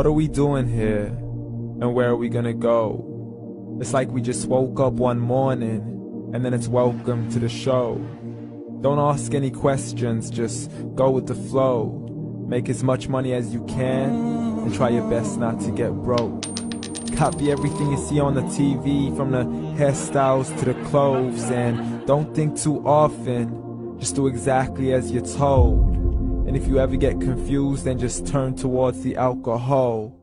What are we doing here? And where are we gonna go? It's like we just woke up one morning and then it's welcome to the show. Don't ask any questions, just go with the flow. Make as much money as you can and try your best not to get broke. Copy everything you see on the TV, from the hairstyles to the clothes, and don't think too often, just do exactly as you're told. And if you ever get confused, then just turn towards the alcohol.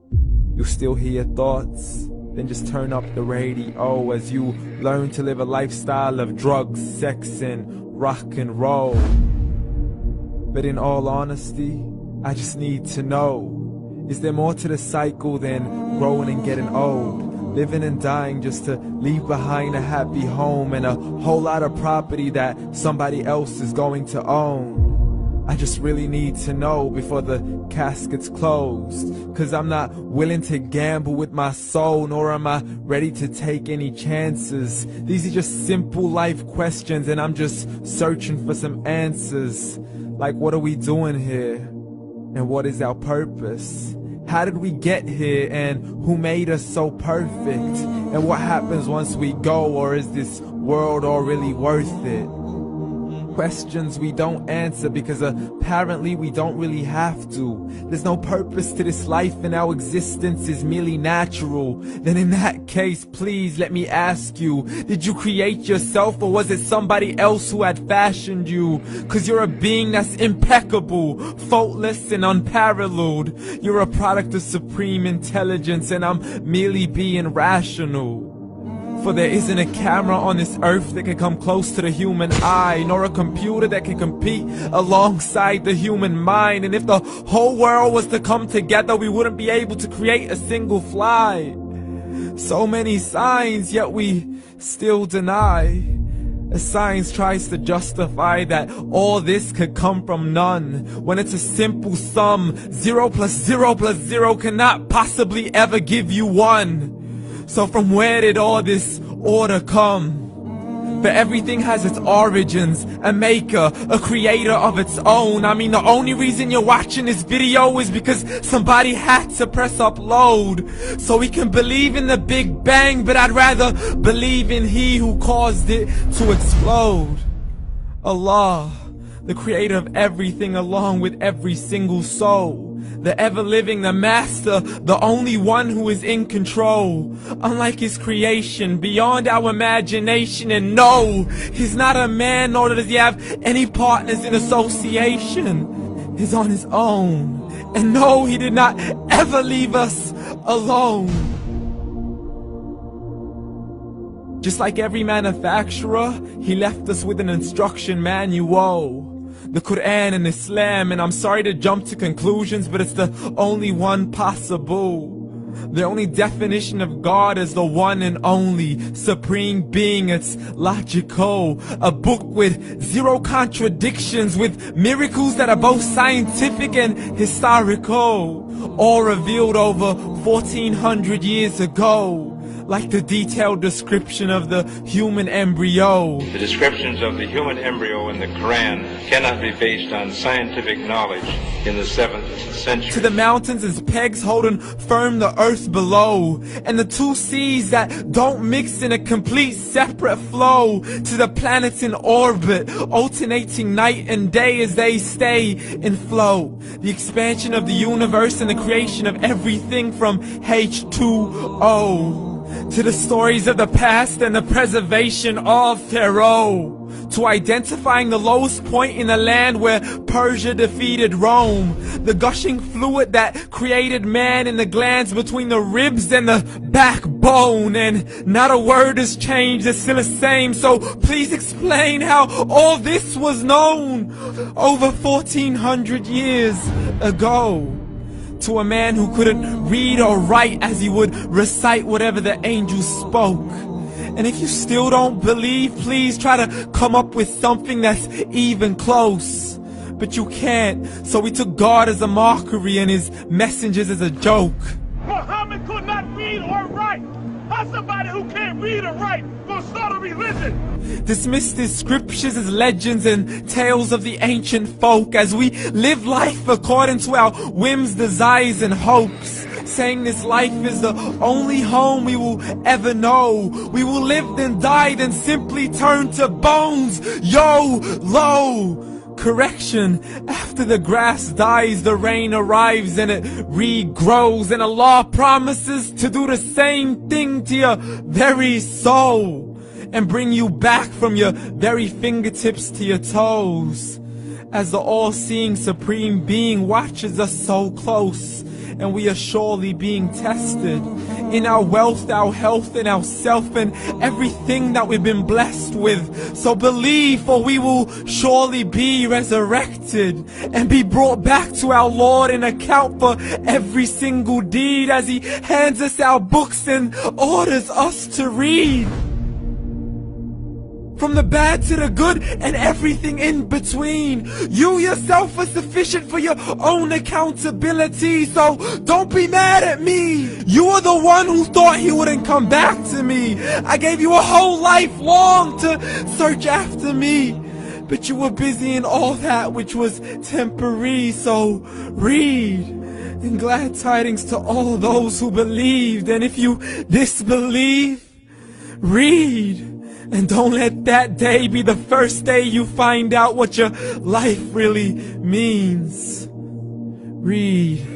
You'll still hear your thoughts, then just turn up the radio as you learn to live a lifestyle of drugs, sex, and rock and roll. But in all honesty, I just need to know, is there more to the cycle than growing and getting old? Living and dying just to leave behind a happy home and a whole lot of property that somebody else is going to own. I just really need to know before the casket's closed, 'cause I'm not willing to gamble with my soul, nor am I ready to take any chances. These are just simple life questions and I'm just searching for some answers. Like, what are we doing here? And what is our purpose? How did we get here, and who made us so perfect? And what happens once we go, or is this world all really worth it? Questions we don't answer because apparently we don't really have to. There's no purpose to this life and our existence is merely natural. Then in that case, please let me ask you, did you create yourself, or was it somebody else who had fashioned you? 'Cause you're a being that's impeccable, faultless and unparalleled. You're a product of supreme intelligence and I'm merely being rational. For there isn't a camera on this earth that can come close to the human eye, nor a computer that can compete alongside the human mind. And if the whole world was to come together, we wouldn't be able to create a single fly. So many signs, yet we still deny. As science tries to justify that all this could come from none, when it's a simple sum. 0 plus 0 plus 0 cannot possibly ever give you 1. So from where did all this order come? For everything has its origins, a maker, a creator of its own. I mean, the only reason you're watching this video is because somebody had to press upload. So we can believe in the Big Bang, but I'd rather believe in He who caused it to explode. Allah, the creator of everything along with every single soul. The ever-living, the master, the only one who is in control. Unlike his creation, beyond our imagination. And no, he's not a man, nor does he have any partners in association. He's on his own. And no, he did not ever leave us alone. Just like every manufacturer, he left us with an instruction manual. The Quran and Islam, and I'm sorry to jump to conclusions, but it's the only one possible. The only definition of God is the one and only supreme being. It's logical, a book with 0 contradictions, with miracles that are both scientific and historical, all revealed over 1400 years ago. Like the detailed description of the human embryo. The descriptions of the human embryo in the Quran cannot be based on scientific knowledge in the 7th century. To the mountains as pegs holding firm the earth below, and the 2 seas that don't mix in a complete separate flow. To the planets in orbit, alternating night and day as they stay in flow. The expansion of the universe and the creation of everything from H2O. To the stories of the past and the preservation of Pharaoh. To identifying the lowest point in the land where Persia defeated Rome. The gushing fluid that created man in the glands between the ribs and the backbone. And not a word has changed, it's still the same. So please explain how all this was known over 1400 years ago. To a man who couldn't read or write, as he would recite whatever the angels spoke. And if you still don't believe, please try to come up with something that's even close. But you can't, so we took God as a mockery and his messengers as a joke. Muhammad could not read or write. How's somebody who can't read or write gonna start a religion? Dismiss his scriptures as legends and tales of the ancient folk, as we live life according to our whims, desires and hopes. saying this life is the only home we will ever know. We will live then die then simply turn to bones. YOLO! Correction, after the grass dies, the rain arrives and it regrows, and Allah promises to do the same thing to your very soul and bring you back from your very fingertips to your toes, as the all-seeing supreme being watches us so close, and we are surely being tested in our wealth, our health, and our self, and everything that we've been blessed with. So believe, for we will surely be resurrected and be brought back to our Lord and account for every single deed, as He hands us our books and orders us to read. From the bad to the good and everything in between. You yourself are sufficient for your own accountability, so don't be mad at me. You are the one who thought He wouldn't come back to me. I gave you a whole life long to search after me, but you were busy in all that which was temporary. So read, and glad tidings to all those who believed. And if you disbelieve, read. And don't let that day be the first day you find out what your life really means. Read.